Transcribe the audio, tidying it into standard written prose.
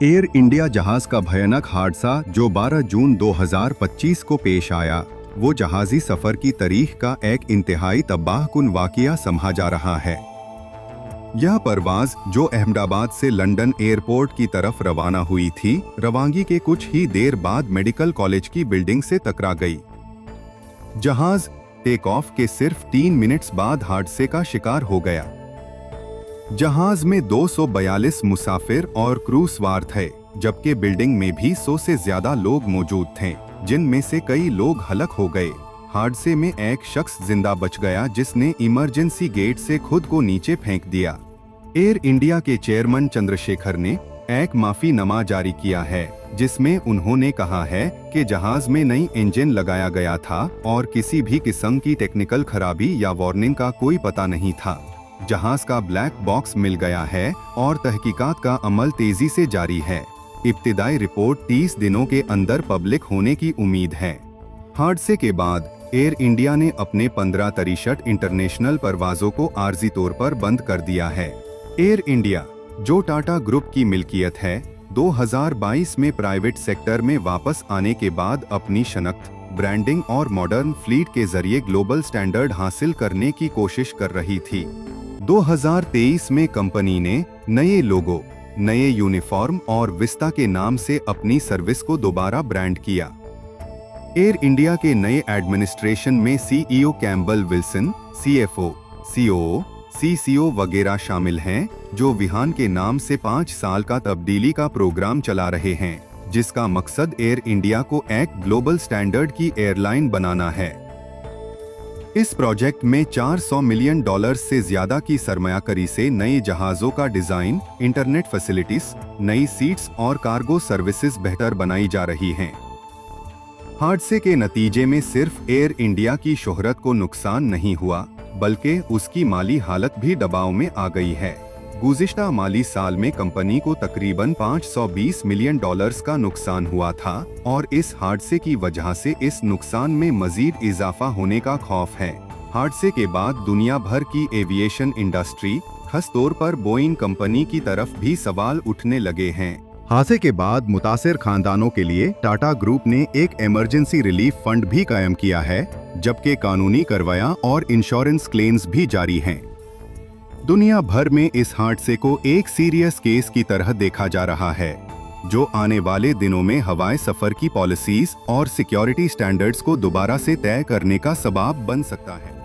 Air India जहाज का भयानक हादसा जो 12 जून 2025 को पेश आया, वो जहाजी सफर की तारीख का एक इंतहाई तबाहकुन वाकया समझा जा रहा है। यह परवाज जो अहमदाबाद से लंदन एयरपोर्ट की तरफ रवाना हुई थी, रवानगी के कुछ ही देर बाद मेडिकल कॉलेज की बिल्डिंग से टकरा गई। जहाज टेक ऑफ के सिर्फ 3 मिनट्स बाद हादसे का शिकार हो गया। जहाज में 242 मुसाफिर और क्रू सवार थे, जबकि बिल्डिंग में भी 100 से ज्यादा लोग मौजूद थे, जिनमें से कई लोग हलाक हो गए। हादसे में एक शख्स जिंदा बच गया, जिसने इमरजेंसी गेट से खुद को नीचे फेंक दिया। एयर इंडिया के चेयरमैन चंद्रशेखर ने एक माफीनामा जारी किया है, जिसमें उन्होंने कहा है कि जहाज में नई इंजन लगाया गया था और किसी भी किस्म की टेक्निकल खराबी या वार्निंग का कोई पता नहीं था। जहाज का ब्लैक बॉक्स मिल गया है और तहकीकात का अमल तेजी से जारी है। इब्तिदाई रिपोर्ट 30 दिनों के अंदर पब्लिक होने की उम्मीद है। हादसे के बाद एयर इंडिया ने अपने 1563 इंटरनेशनल परवाजों को आर्जी तौर पर बंद कर दिया है। एयर इंडिया, जो टाटा ग्रुप की मिल्कियत है, 2022 में प्राइवेट सेक्टर में वापस आने के बाद अपनी शनाख्त, ब्रांडिंग और मॉडर्न फ्लीट के जरिए ग्लोबल स्टैंडर्ड हासिल करने की कोशिश कर रही थी। 2023 में कंपनी ने नए लोगो, नए यूनिफॉर्म और विस्ता के नाम से अपनी सर्विस को दोबारा ब्रांड किया। एयर इंडिया के नए एडमिनिस्ट्रेशन में CEO Campbell Wilson, CFO, COO, CCO वगैरह शामिल हैं, जो विहान के नाम से 5 साल का तब्दीली का प्रोग्राम चला रहे हैं, जिसका मकसद एयर इंडिया को एक ग्लोबल स्टैंडर्ड की एयरलाइन बनाना है। इस प्रोजेक्ट में $400 मिलियन से ज्यादा की सरमायाकारी से नए जहाजों का डिजाइन, इंटरनेट फैसिलिटीज, नई सीट्स और कार्गो सर्विसेज बेहतर बनाई जा रही हैं। हादसे के नतीजे में सिर्फ एयर इंडिया की शोहरत को नुकसान नहीं हुआ, बल्कि उसकी माली हालत भी दबाव में आ गई है। गुज़िश्ता माली साल में कंपनी को तकरीबन $520 मिलियन का नुकसान हुआ था और इस हादसे की वजह से इस नुकसान में मजीद इजाफा होने का खौफ है। हादसे के बाद दुनिया भर की एविएशन इंडस्ट्री, खास तौर पर बोइंग कंपनी की तरफ भी सवाल उठने लगे हैं। हादसे के बाद मुतासिर खानदानों के लिए टाटा ग्रुप ने एक इमरजेंसी रिलीफ फंड भी कायम किया है, जबकि कानूनी कार्रवाइयां और इंश्योरेंस क्लेम्स भी जारी हैं। दुनिया भर में इस हादसे को एक सीरियस केस की तरह देखा जा रहा है, जो आने वाले दिनों में हवाई सफर की पॉलिसीज और सिक्योरिटी स्टैंडर्ड्स को दोबारा से तय करने का सबब बन सकता है।